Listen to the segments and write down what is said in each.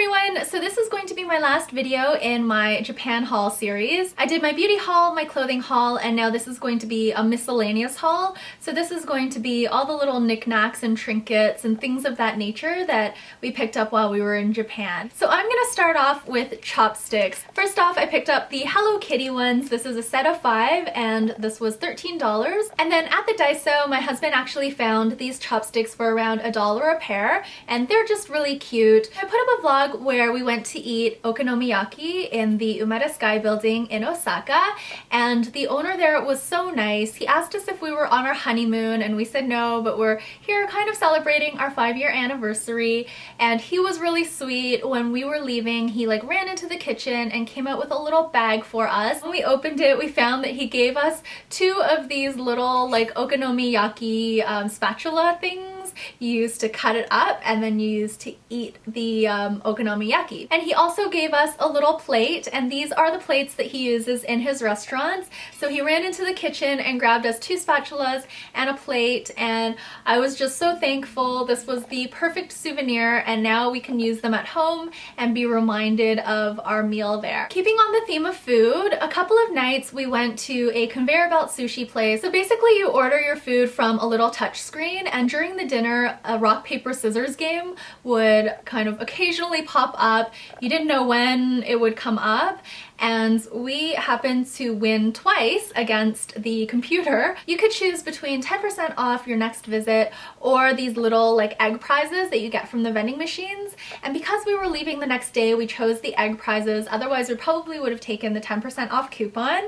everyone! So this is going to be my last video in my Japan haul series. I did my beauty haul, my clothing haul, and now this is going to be a miscellaneous haul. So this is going to be all the little knickknacks and trinkets and things of that nature that we picked up while we were in Japan. So I'm gonna start off with chopsticks. First off, I picked up the Hello Kitty ones. This is a set of 5 and this was $13. And then at the Daiso, my husband actually found these chopsticks for around $1 a pair, and they're just really cute. I put up a vlog where we went to eat okonomiyaki in the Umeda Sky building in Osaka, and the owner there was so nice. He asked us if we were on our honeymoon and we said no, but we're here kind of celebrating our 5-year anniversary, and he was really sweet. When we were leaving, he like ran into the kitchen and came out with a little bag for us. When we opened it, we found that he gave us 2 of these little like okonomiyaki spatula things you use to cut it up and then you use to eat the okonomiyaki. And he also gave us a little plate, and these are the plates that he uses in his restaurants. So he ran into the kitchen and grabbed us 2 spatulas and a plate, and I was just so thankful. This was the perfect souvenir, and now we can use them at home and be reminded of our meal there. Keeping on the theme of food, a couple of nights we went to a conveyor belt sushi place. So basically you order your food from a little touch screen, and during the dinner a rock paper scissors game would kind of occasionally pop up. You didn't know when it would come up, and we happened to win twice against the computer. You could choose between 10% off your next visit or these little like egg prizes that you get from the vending machines, and because we were leaving the next day we chose the egg prizes. Otherwise we probably would have taken the 10% off coupon.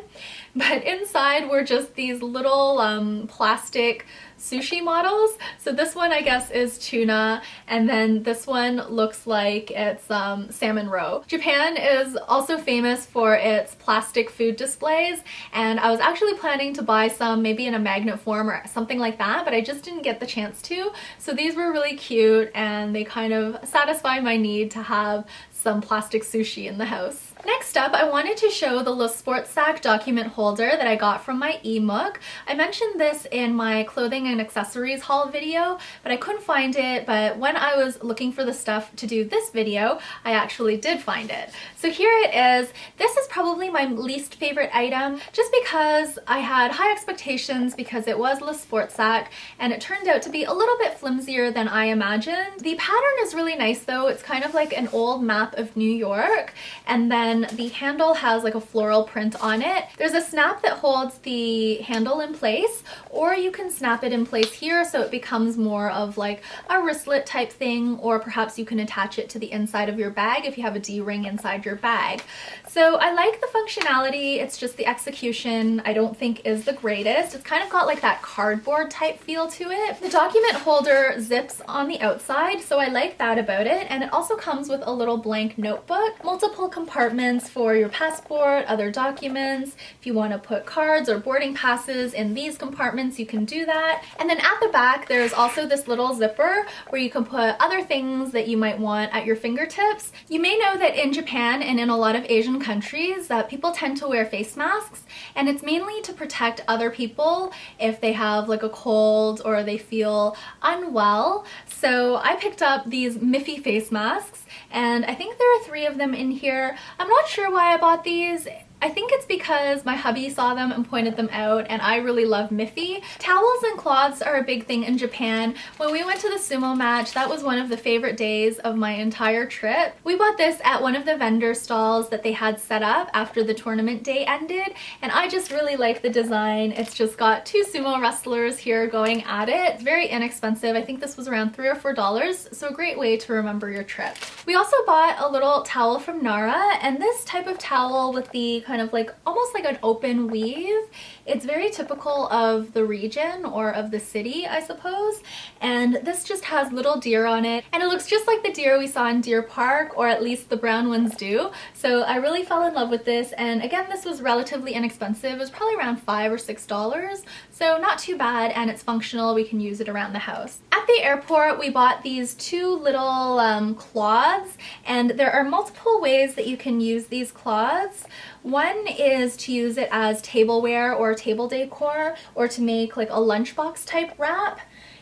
But inside were just these little plastic sushi models. So this one I guess is tuna, and then this one looks like it's salmon roe. Japan is also famous for its plastic food displays, and I was actually planning to buy some maybe in a magnet form or something like that, but I just didn't get the chance to. So these were really cute and they kind of satisfy my need to have some plastic sushi in the house. Next up, I wanted to show the Le Sport Sac document holder that I got from my ebook. I mentioned this in my clothing and accessories haul video, but I couldn't find it. But when I was looking for the stuff to do this video, I actually did find it. So here it is. This is probably my least favorite item, just because I had high expectations because it was Le Sport Sac, and it turned out to be a little bit flimsier than I imagined. The pattern is really nice though. It's kind of like an old map of New York, and then the handle has like a floral print on it. There's a snap that holds the handle in place, or you can snap it in place here so it becomes more of like a wristlet type thing, or perhaps you can attach it to the inside of your bag if you have a D-ring inside your bag. So I like the functionality, it's just the execution I don't think is the greatest. It's kind of got like that cardboard type feel to it. The document holder zips on the outside, so I like that about it, and it also comes with a little blank notebook, multiple compartments for your passport, other documents. If you want to put cards or boarding passes in these compartments, you can do that. And then at the back there's also this little zipper where you can put other things that you might want at your fingertips. You may know that in Japan and in a lot of Asian countries that people tend to wear face masks, and it's mainly to protect other people if they have like a cold or they feel unwell. So I picked up these Miffy face masks, and I think there are 3 of them in here. I'm not sure why I bought these. I think it's because my hubby saw them and pointed them out, and I really love Miffy. Towels and cloths are a big thing in Japan. When we went to the sumo match, that was one of the favorite days of my entire trip. We bought this at one of the vendor stalls that they had set up after the tournament day ended, and I just really like the design. It's just got 2 sumo wrestlers here going at it. It's very inexpensive. I think this was around $3 or $4, so a great way to remember your trip. We also bought a little towel from Nara, and this type of towel with the kind of like almost like an open weave, it's very typical of the region or of the city, I suppose, and this just has little deer on it, and it looks just like the deer we saw in Deer Park, or at least the brown ones do. So I really fell in love with this, and again this was relatively inexpensive. It was probably around $5 or $6, so not too bad, and it's functional. We can use it around the house. At the airport we bought these 2 little cloths, and there are multiple ways that you can use these cloths. One is to use it as tableware or table decor, or to make like a lunchbox type wrap.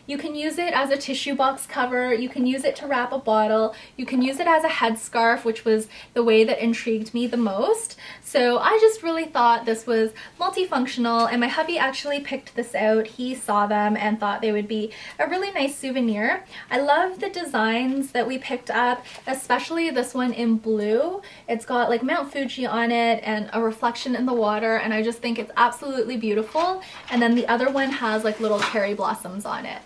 You can use it as a tissue box cover, you can use it to wrap a bottle, you can use it as a headscarf, which was the way that intrigued me the most. So I just really thought this was multifunctional, and my hubby actually picked this out. He saw them and thought they would be a really nice souvenir. I love the designs that we picked up, especially this one in blue. It's got like Mount Fuji on it and a reflection in the water, and I just think it's absolutely beautiful. And then the other one has like little cherry blossoms on it.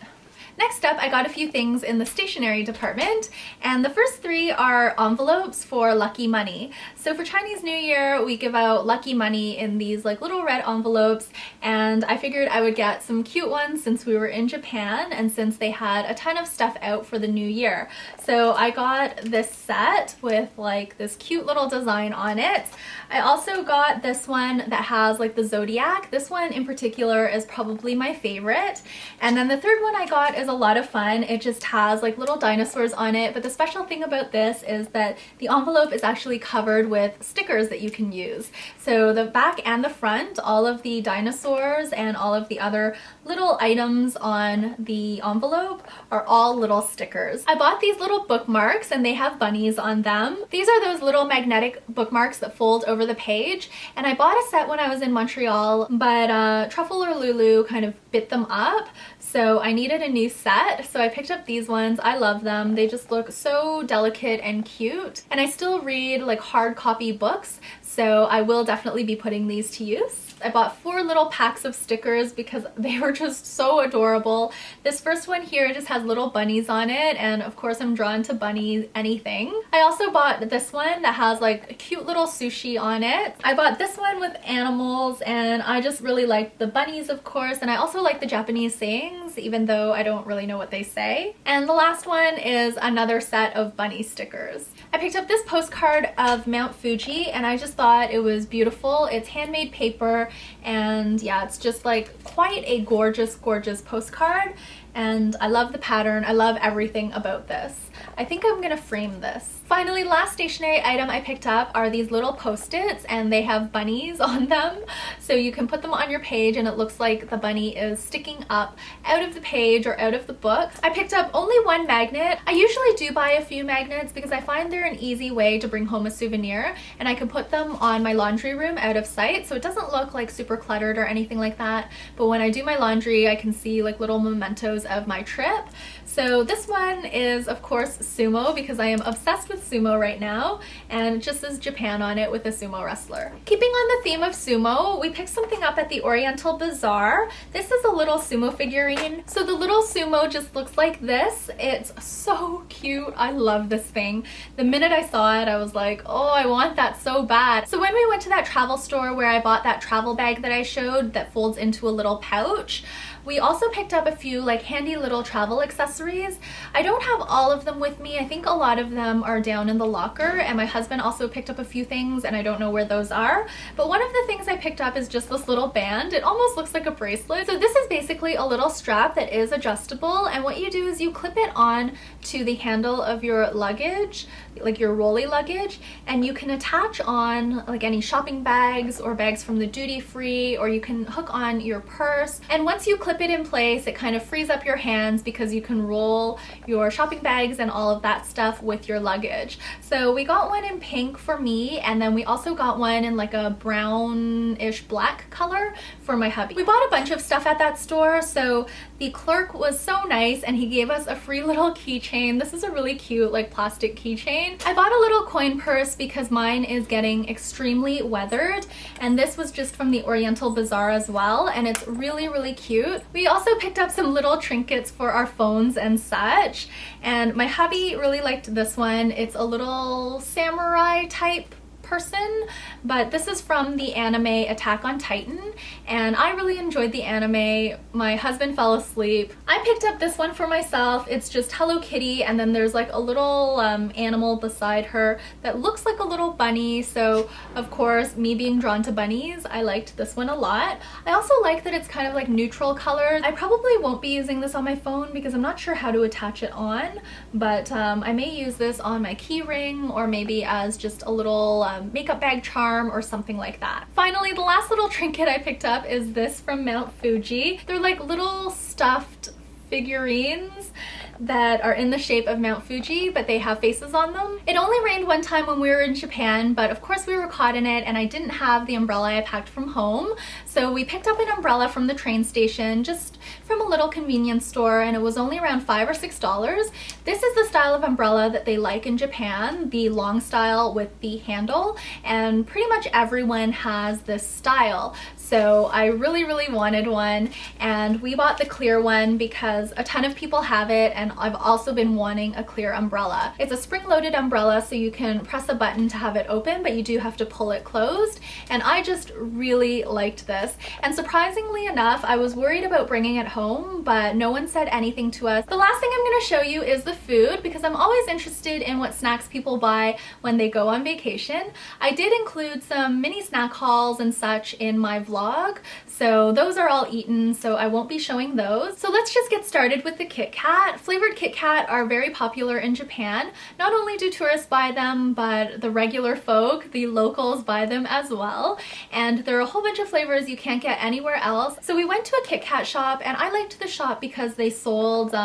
Next up, I got a few things in the stationery department, and the first three are envelopes for lucky money. So for Chinese New Year, we give out lucky money in these like little red envelopes, and I figured I would get some cute ones since we were in Japan and since they had a ton of stuff out for the new year. So I got this set with like this cute little design on it. I also got this one that has like the zodiac. This one in particular is probably my favorite. And then the third one I got is a lot of fun. It just has like little dinosaurs on it, but the special thing about this is that the envelope is actually covered with stickers that you can use. So the back and the front, all of the dinosaurs and all of the other little items on the envelope are all little stickers. I bought these little bookmarks and they have bunnies on them. These are those little magnetic bookmarks that fold over the page, and I bought a set when I was in Montreal, but Truffle or Lulu kind of bit them up, so I needed a new set. So I picked up these ones. I love them. They just look so delicate and cute, and I still read like hard copy books, so I will definitely be putting these to use. I bought 4 little packs of stickers because they were just so adorable. This first one here just has little bunnies on it, and of course I'm drawn to bunnies anything. I also bought this one that has like a cute little sushi on it. I bought this one with animals, and I just really liked the bunnies, of course, and I also like the Japanese sayings, even though I don't really know what they say. And the last one is another set of bunny stickers. I picked up this postcard of Mount Fuji, and I just thought it was beautiful. It's handmade paper, and yeah, it's just like quite a gorgeous, gorgeous postcard, and I love the pattern. I love everything about this. I think I'm gonna frame this. Finally, last stationery item I picked up are these little post-its, and they have bunnies on them. So you can put them on your page and it looks like the bunny is sticking up out of the page or out of the book. I picked up only one magnet. I usually do buy a few magnets because I find they're an easy way to bring home a souvenir, and I can put them on my laundry room out of sight, so it doesn't look like super cluttered or anything like that. But when I do my laundry, I can see like little mementos of my trip. So this one is of course Sumo, because I am obsessed with Sumo right now, and it just says Japan on it with a sumo wrestler. Keeping on the theme of sumo, we picked something up at the Oriental Bazaar. This is a little sumo figurine. So the little sumo just looks like this. It's so cute. I love this thing. The minute I saw it, I was like, oh, I want that so bad. So when we went to that travel store where I bought that travel bag that I showed that folds into a little pouch, we also picked up a few like handy little travel accessories. I don't have all of them with me. I think a lot of them are down in the locker, and my husband also picked up a few things and I don't know where those are. But one of the things I picked up is just this little band. It almost looks like a bracelet. So this is basically a little strap that is adjustable, and what you do is you clip it on to the handle of your luggage, like your rolly luggage, and you can attach on like any shopping bags or bags from the duty free, or you can hook on your purse. And once you clip it in place, it kind of frees up your hands because you can roll your shopping bags and all of that stuff with your luggage. So we got one in pink for me, and then we also got one in like a brownish black color for my hubby. We bought a bunch of stuff at that store, so the clerk was so nice and he gave us a free little keychain. This is a really cute like plastic keychain. I bought a little coin purse because mine is getting extremely weathered, and this was just from the Oriental Bazaar as well, and it's really, really cute. We also picked up some little trinkets for our phones and such, and my hubby really liked this one. It's a little samurai type person, but this is from the anime Attack on Titan, and I really enjoyed the anime. My husband fell asleep. I picked up this one for myself. It's just Hello Kitty, and then there's like a little animal beside her that looks like a little bunny, so of course, me being drawn to bunnies, I liked this one a lot. I also like that it's kind of like neutral colors. I probably won't be using this on my phone because I'm not sure how to attach it on, but I may use this on my key ring, or maybe as just a little makeup bag charm or something like that. Finally, the last little trinket I picked up is this from Mount Fuji. They're like little stuffed figurines that are in the shape of Mount Fuji, but they have faces on them. It only rained one time when we were in Japan, but of course we were caught in it and I didn't have the umbrella I packed from home. So we picked up an umbrella from the train station, just from a little convenience store, and it was only around $5 or $6. This is the style of umbrella that they like in Japan, the long style with the handle, and pretty much everyone has this style. So I really wanted one, and we bought the clear one because a ton of people have it, and I've also been wanting a clear umbrella. It's a spring-loaded umbrella, so you can press a button to have it open, but you do have to pull it closed, and I just really liked this. And surprisingly enough, I was worried about bringing it home, but no one said anything to us. The last thing I'm going to show you is the food, because I'm always interested in what snacks people buy when they go on vacation. I did include some mini snack hauls and such in my vlog, so those are all eaten, so I won't be showing those. So let's just get started with the Kit Kat. Flavored Kit Kat are very popular in Japan. Not only do tourists buy them, but the regular folk, the locals, buy them as well. And there are a whole bunch of flavors you can't get anywhere else. So we went to a Kit Kat shop, and I liked the shop because they sold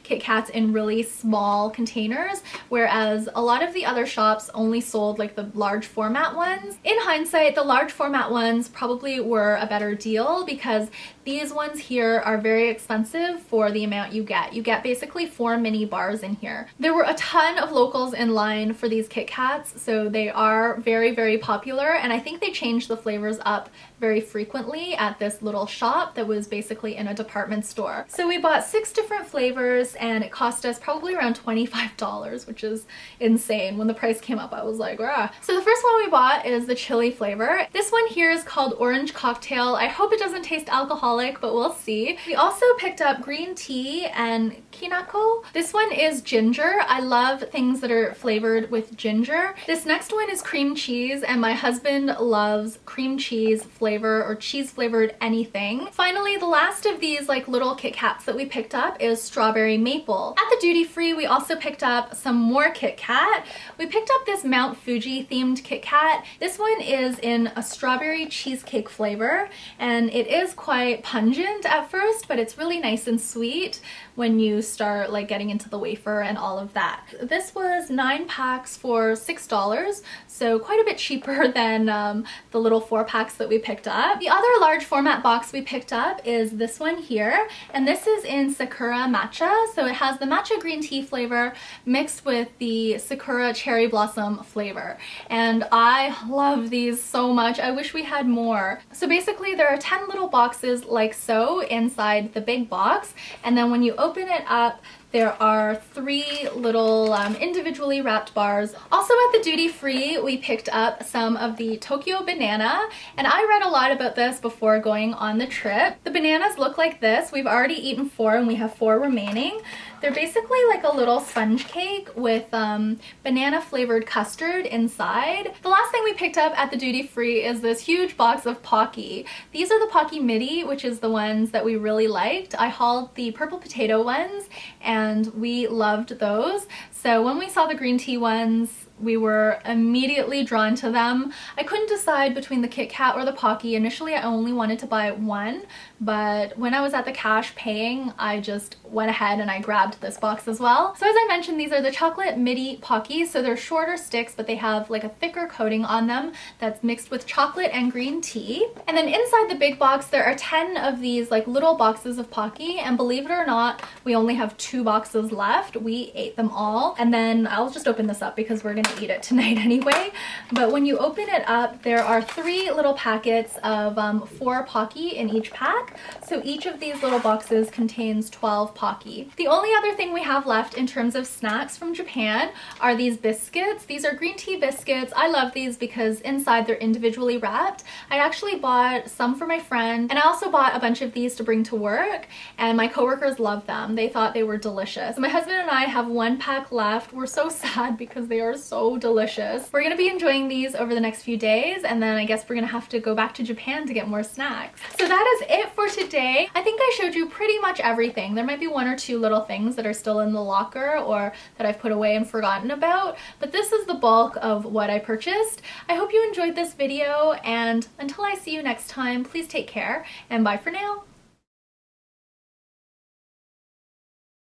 Kit Kats in really small containers, whereas a lot of the other shops only sold like the large format ones. In hindsight, the large format ones probably were a better deal because these ones here are very expensive for the amount you get. You get basically 4 mini bars in here. There were a ton of locals in line for these Kit Kats, so they are very popular, and I think they change the flavors up very frequently at this little shop that was basically in a department store. So we bought 6 different flavors, and it cost us probably around $25, which is insane. When the price came up, I was like, rah. So the first one we bought is the chili flavor. This one here is called Orange Cocktail. I hope it doesn't taste alcoholic, but we'll see. We also picked up green tea and kinako. This one is ginger. I love things that are flavored with ginger. This next one is cream cheese, and my husband loves cream cheese flavor or cheese flavored anything. Finally, the last of these like little Kit Kats that we picked up is strawberry maple. At the duty free, we also picked up some more Kit Kat. We picked up this Mount Fuji themed Kit Kat. This one is in a strawberry cheesecake flavor, and it is quite pungent at first, but it's really nice and sweet when you start like getting into the wafer and all of that. This was 9 packs for $6, so quite a bit cheaper than the little 4 packs that we picked up. The other large format box we picked up is this one here, and this is in Sakura Matcha. So it has the matcha green tea flavor mixed with the Sakura cherry blossom flavor, and I love these so much. I wish we had more. So basically there are 10 little boxes like so inside the big box, and then when you open it up, there are 3 little individually wrapped bars. Also at the duty free, we picked up some of the Tokyo banana, and I read a lot about this before going on the trip. The bananas look like this. We've already eaten 4 and we have 4 remaining. They're basically like a little sponge cake with banana flavored custard inside. The last thing we picked up at the duty free is this huge box of Pocky. These are the Pocky midi, which is the ones that we really liked. I hauled the purple potato ones and we loved those. So when we saw the green tea ones, we were immediately drawn to them. I couldn't decide between the Kit Kat or the Pocky. Initially, I only wanted to buy one, but when I was at the cash paying, I just went ahead and I grabbed this box as well. So as I mentioned, these are the chocolate midi Pocky. So they're shorter sticks, but they have like a thicker coating on them that's mixed with chocolate and green tea. And then inside the big box, there are 10 of these like little boxes of Pocky, and believe it or not, we only have 2 boxes left. We ate them all, and then I'll just open this up because we're gonna eat it tonight anyway. But when you open it up, there are 3 little packets of 4 Pocky in each pack. So each of these little boxes contains 12 Pocky. The only other thing we have left in terms of snacks from Japan are these biscuits. These are green tea biscuits. I love these because inside they're individually wrapped. I actually bought some for my friend, and I also bought a bunch of these to bring to work, and my coworkers love them. They thought they were delicious. My husband and I have 1 pack left. We're so sad because they are so delicious. We're gonna be enjoying these over the next few days, and then I guess we're gonna have to go back to Japan to get more snacks. So that is it for today. I think I showed you pretty much everything. There might be 1 or 2 little things that are still in the locker or that I've put away and forgotten about, but this is the bulk of what I purchased. I hope you enjoyed this video, and until I see you next time, please take care, and bye for now.